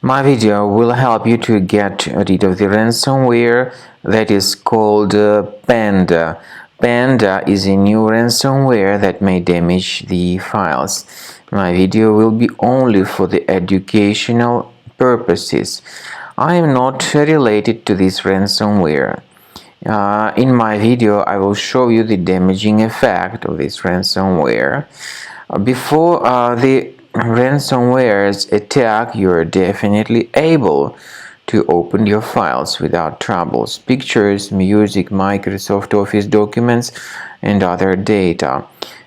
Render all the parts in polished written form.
My video will help you to get rid of the ransomware that is called Panda. Panda is a new ransomware that may damage the files. My video will be only for the educational purposes. I am not related to this ransomware. In my video, I will show you the damaging effect of this ransomware. Before the ransomware's attack, you are definitely able to open your files without troubles: pictures, music, Microsoft Office documents, and other data.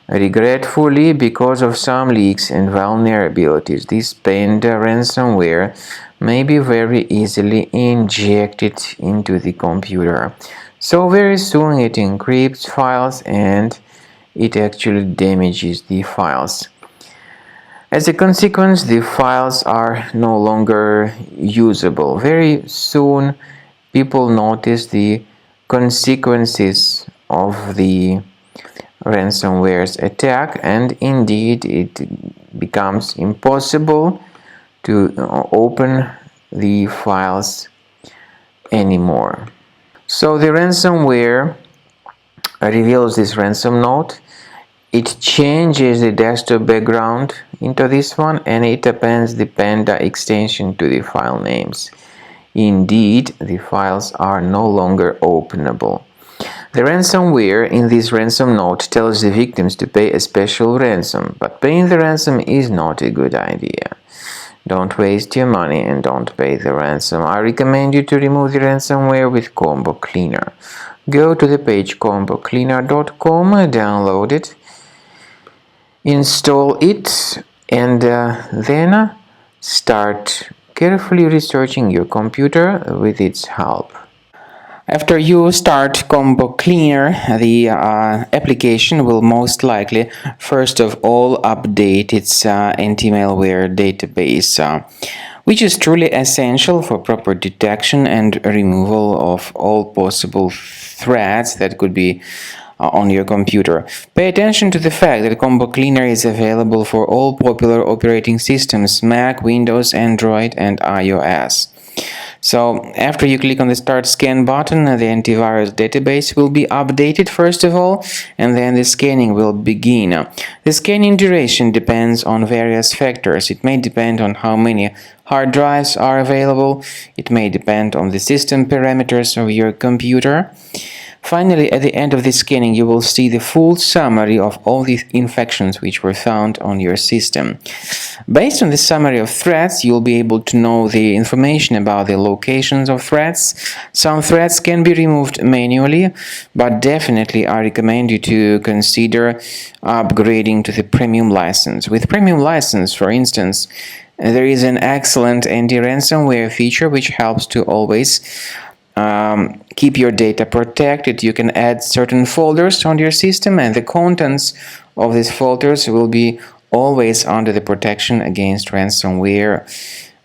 Regretfully, because of some leaks and vulnerabilities, this Panda ransomware may be very easily injected into the computer. So very soon it encrypts files and it actually damages the files. As a consequence, the files are no longer usable. Very soon, people notice the consequences of the ransomware's attack, and indeed it becomes impossible to open the files anymore. So the ransomware reveals this ransom note. It changes the desktop background into this one, and it appends the Panda extension to the file names. Indeed, the files are no longer openable. The ransomware in this ransom note tells the victims to pay a special ransom, but paying the ransom is not a good idea. Don't waste your money and don't pay the ransom. I recommend you to remove the ransomware with Combo Cleaner. Go to the page combocleaner.com, download it, install it, and then start carefully researching your computer with its help. After you start Combo Cleaner, the application will most likely first of all update its anti-malware database, which is truly essential for proper detection and removal of all possible threats that could be on your computer. Pay attention to the fact that Combo Cleaner is available for all popular operating systems: Mac, Windows, Android, and iOS. So after you click on the Start Scan button, the antivirus database will be updated first of all, and then the scanning will begin. The scanning duration depends on various factors. It may depend on how many hard drives are available. It may depend on the system parameters of your computer. Finally, at the end of the scanning, you will see the full summary of all the infections which were found on your system. Based on the summary of threats, you'll be able to know the information about the locations of threats. Some threats can be removed manually, but definitely I recommend you to consider upgrading to the premium license. With premium license, for instance, there is an excellent anti-ransomware feature which helps to always keep your data protected. You can add certain folders on your system, and the contents of these folders will be always under the protection against ransomware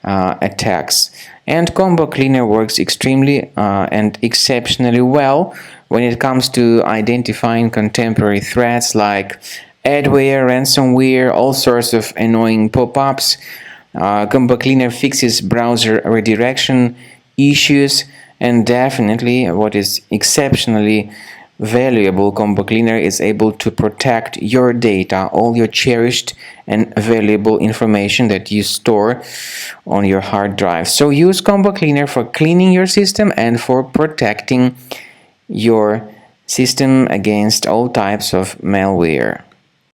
attacks. And Combo Cleaner works extremely and exceptionally well when it comes to identifying contemporary threats like adware, ransomware, all sorts of annoying pop-ups. Combo Cleaner fixes browser redirection issues. And definitely, what is exceptionally valuable, Combo Cleaner is able to protect your data, all your cherished and valuable information that you store on your hard drive. So use Combo Cleaner for cleaning your system and for protecting your system against all types of malware.